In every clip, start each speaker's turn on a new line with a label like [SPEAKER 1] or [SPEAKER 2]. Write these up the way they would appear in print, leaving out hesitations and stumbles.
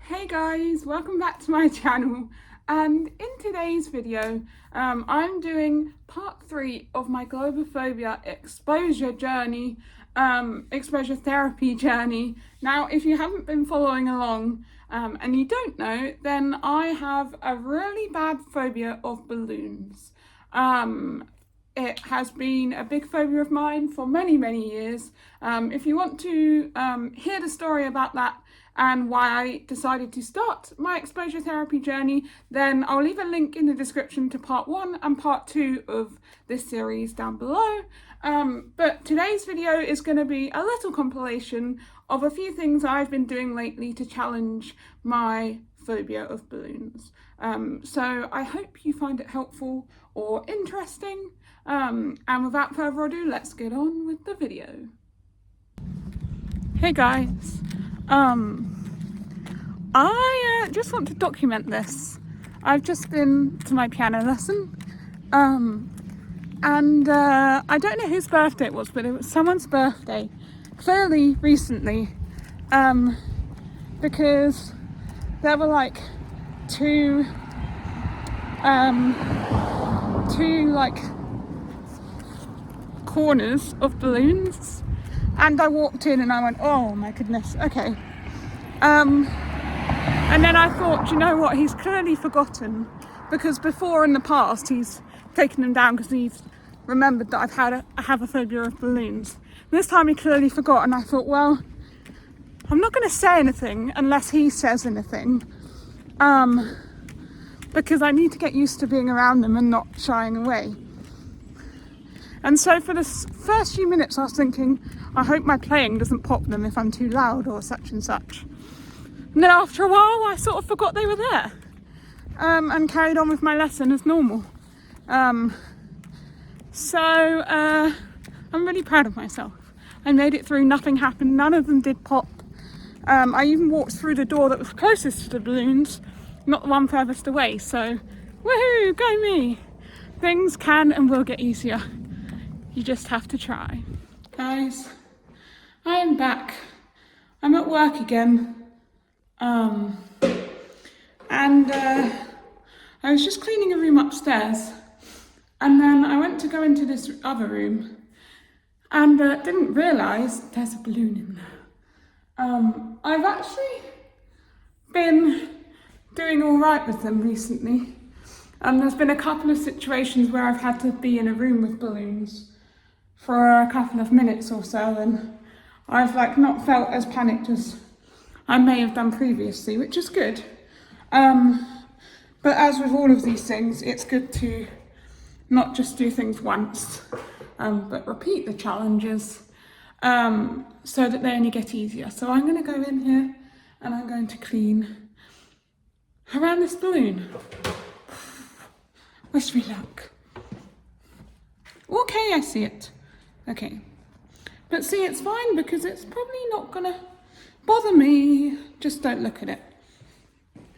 [SPEAKER 1] Hey guys, welcome back to my channel, and in today's video I'm doing part 3 of my Globophobia exposure journey, exposure therapy journey. Now if you haven't been following along and you don't know, then I have a really bad phobia of balloons. It has been a big phobia of mine for many years. If you want to hear the story about that and why I decided to start my exposure therapy journey, then I'll leave a link in the description to part 1 and part 2 of this series down below. But today's video is going to be a little compilation of a few things I've been doing lately to challenge my phobia of balloons. So I hope you find it helpful or interesting. And without further ado, let's get on with the video. Hey guys, I just want to document this. I've just been to my piano lesson, and I don't know whose birthday it was, but it was someone's birthday, fairly recently, because there were like two like corners of balloons, and I walked in and I went, oh my goodness, okay. And then I thought, you know what, he's clearly forgotten, because before in the past he's taken them down because he's remembered that I have a phobia of balloons. This time he clearly forgot, and I thought, well, I'm not going to say anything unless he says anything, because I need to get used to being around them and not shying away. And so for the first few minutes I was thinking, I hope my playing doesn't pop them if I'm too loud or such and such. And then after a while I sort of forgot they were there, and carried on with my lesson as normal. So I'm really proud of myself. I made it through, nothing happened, none of them did pop. I even walked through the door that was closest to the balloons, not the one furthest away, so woohoo, go me! Things can and will get easier. You just have to try. Guys, I am back. I'm at work again. I was just cleaning a room upstairs, and then I went to go into this other room and didn't realise there's a balloon in there. I've actually been doing all right with them recently. There's been a couple of situations where I've had to be in a room with balloons for a couple of minutes or so, and I've not felt as panicked as I may have done previously, which is good. But as with all of these things, it's good to not just do things once, but repeat the challenges, so that they only get easier. So I'm going to go in here and I'm going to clean around this balloon. Wish me luck. Okay, I see it. Okay. But see, it's fine because it's probably not gonna bother me. Just don't look at it.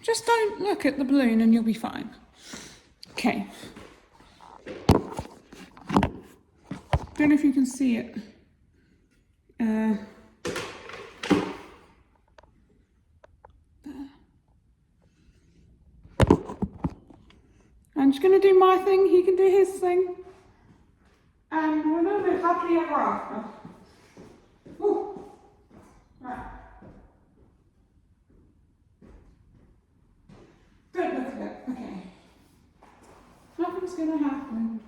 [SPEAKER 1] Just don't look at the balloon and you'll be fine. Okay. Don't know if you can see it. There. I'm just going to do my thing, he can do his thing, and we'll live happily ever after. Ooh. Right. Don't look at it, okay. Nothing's going to happen.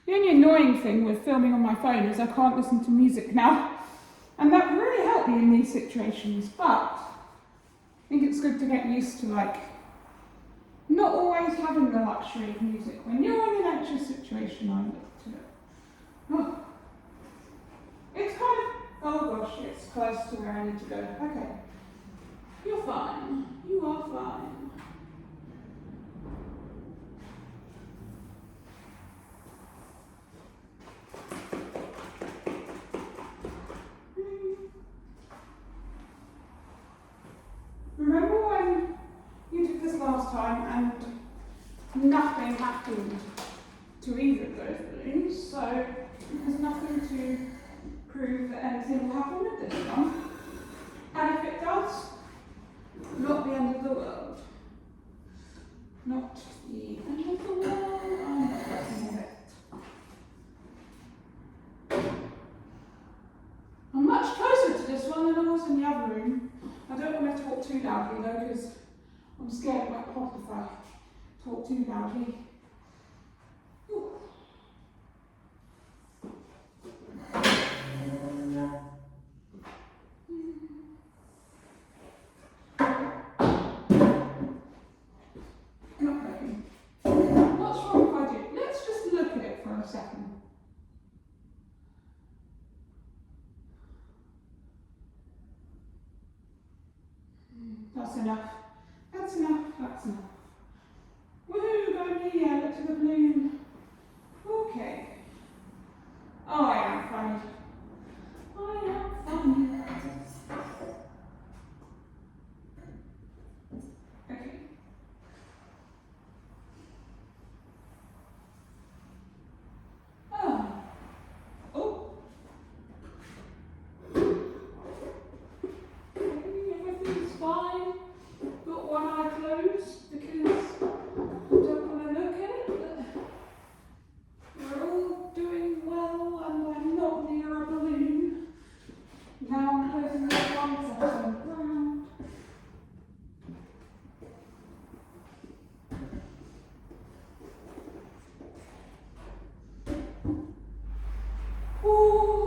[SPEAKER 1] The only annoying thing with filming on my phone is I can't listen to music now, and that really helped me in these situations, but I think it's good to get used to not always having the luxury of music. When you're in an anxious situation, I look to it. Oh. It's kind of, oh gosh, it's close to where I need to go. Okay, you're fine, you are fine. Remember when you did this last time and nothing happened? to either of those balloons, so there's nothing to prove that anything will happen with this one. And if it does, not the end of the world. Not the end of the world. I'm not pressing it. I'm much closer to this one than I was in the other room. I don't want to talk too loudly though, because I'm scared it might pop if I talk too loudly. Ooh. Not working. What's wrong if I do? Let's just look at it for a second. That's enough. That's enough. That's enough. Woohoo, go me, yeah, look to the balloon. Okay. Oh, I am funny. I am funny. Okay. Oh. Oh. Everything's fine. Got one eye closed because I don't want to look at it, but we're all doing well and I'm not near a balloon. Now I'm closing this one section round. Ooh.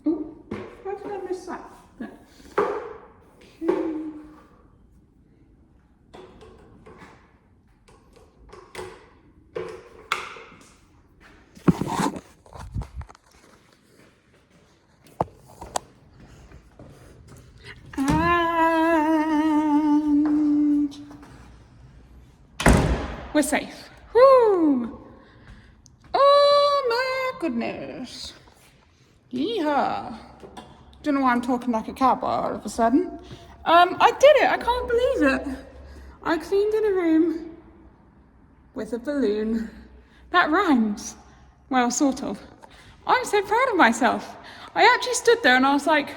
[SPEAKER 1] Ooh. How did I miss that? Okay. And we're safe. Woo! Oh my goodness. Yeehaw. Don't know why I'm talking like a cowboy all of a sudden. I did it, I can't believe it. I cleaned in a room with a balloon. That rhymes. Well, sort of. I'm so proud of myself. I actually stood there and I was like,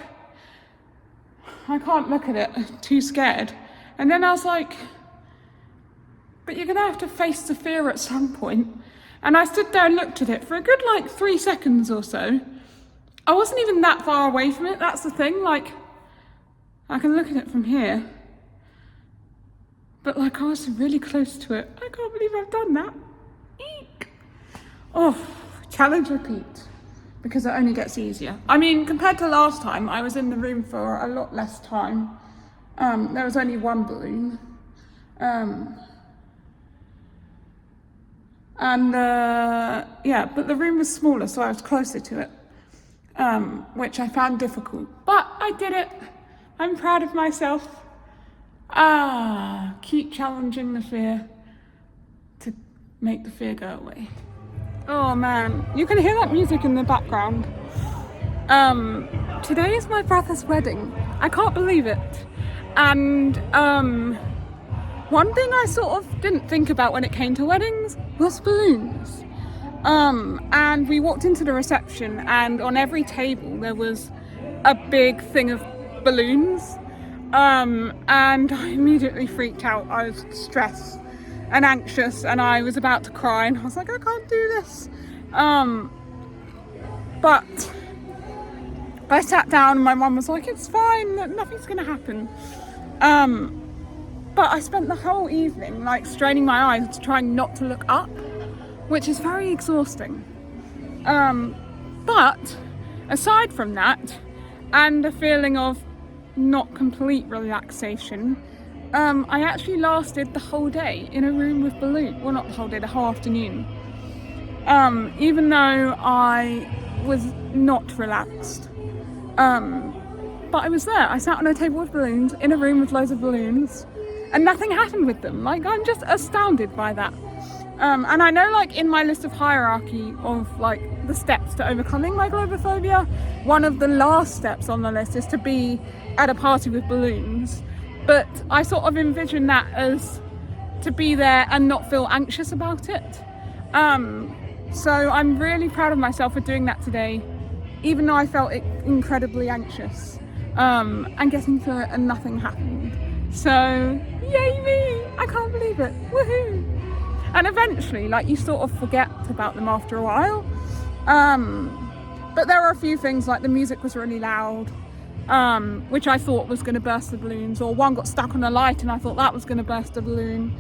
[SPEAKER 1] I can't look at it, too scared. And then I was like, but you're gonna have to face the fear at some point. And I stood there and looked at it for a good 3 seconds or so. I wasn't even that far away from it, that's the thing, I can look at it from here. But I was really close to it. I can't believe I've done that. Eek. Oh, challenge repeat, because it only gets easier. I mean, compared to last time, I was in the room for a lot less time. There was only one balloon. Yeah, but the room was smaller, so I was closer to it. Which I found difficult, but I did it. I'm proud of myself. Keep challenging the fear to make the fear go away. Oh man, you can hear that music in the background. Today is my brother's wedding. I can't believe it. And one thing I sort of didn't think about when it came to weddings was balloons. And we walked into the reception and on every table there was a big thing of balloons. And I immediately freaked out. I was stressed and anxious and I was about to cry and I was like, I can't do this. But I sat down and my mum was like, it's fine, nothing's gonna happen. But I spent the whole evening straining my eyes, trying not to look up. which is very exhausting. But aside from that, and a feeling of not complete relaxation, I actually lasted the whole day in a room with balloons. Well, not the whole day, the whole afternoon. Even though I was not relaxed. But I was there. I sat on a table with balloons, in a room with loads of balloons, and nothing happened with them. Like, I'm just astounded by that. And I know, like, in my list of hierarchy of, like, the steps to overcoming my globophobia, one of the last steps on the list is to be at a party with balloons. But I sort of envision that as to be there and not feel anxious about it. So I'm really proud of myself for doing that today, even though I felt incredibly anxious, and getting through it and nothing happened. So, yay me! I can't believe it, woohoo! And eventually, like, you sort of forget about them after a while. But there were a few things, like the music was really loud, which I thought was going to burst the balloons, or one got stuck on a light and I thought that was going to burst a balloon,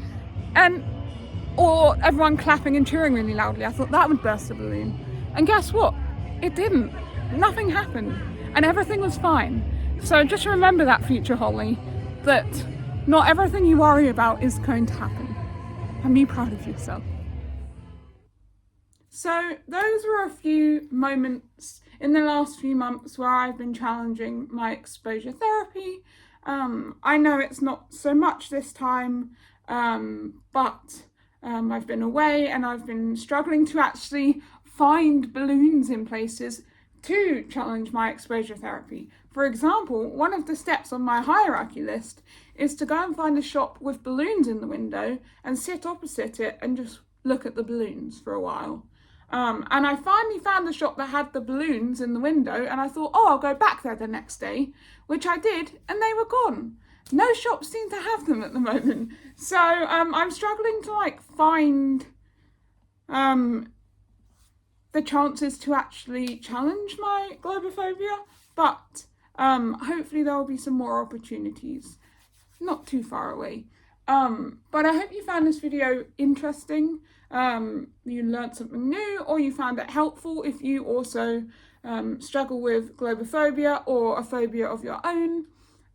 [SPEAKER 1] or everyone clapping and cheering really loudly, I thought that would burst a balloon. And guess what? It didn't. Nothing happened, and everything was fine. So just remember that, future Holly, that not everything you worry about is going to happen. And be proud of yourself. So those were a few moments in the last few months where I've been challenging my exposure therapy. I know it's not so much this time, but I've been away and I've been struggling to actually find balloons in places to challenge my exposure therapy. For example, one of the steps on my hierarchy list is to go and find a shop with balloons in the window and sit opposite it and just look at the balloons for a while. And I finally found a shop that had the balloons in the window, and I thought, oh, I'll go back there the next day, which I did, and they were gone. No shops seem to have them at the moment. So I'm struggling to, like, find the chances to actually challenge my globophobia, but hopefully there will be some more opportunities not too far away. But I hope you found this video interesting, you learned something new, or you found it helpful if you also struggle with globophobia or a phobia of your own.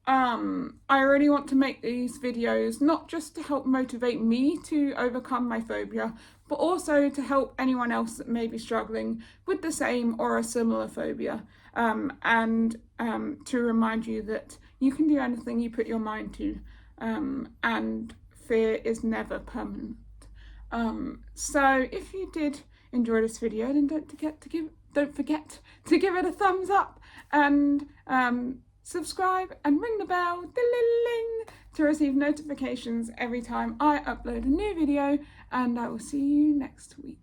[SPEAKER 1] I really want to make these videos not just to help motivate me to overcome my phobia, but also to help anyone else that may be struggling with the same or a similar phobia, and to remind you that you can do anything you put your mind to, and fear is never permanent. So if you did enjoy this video, then don't forget to give it a thumbs up, and subscribe and ring the bell to receive notifications every time I upload a new video, and I will see you next week.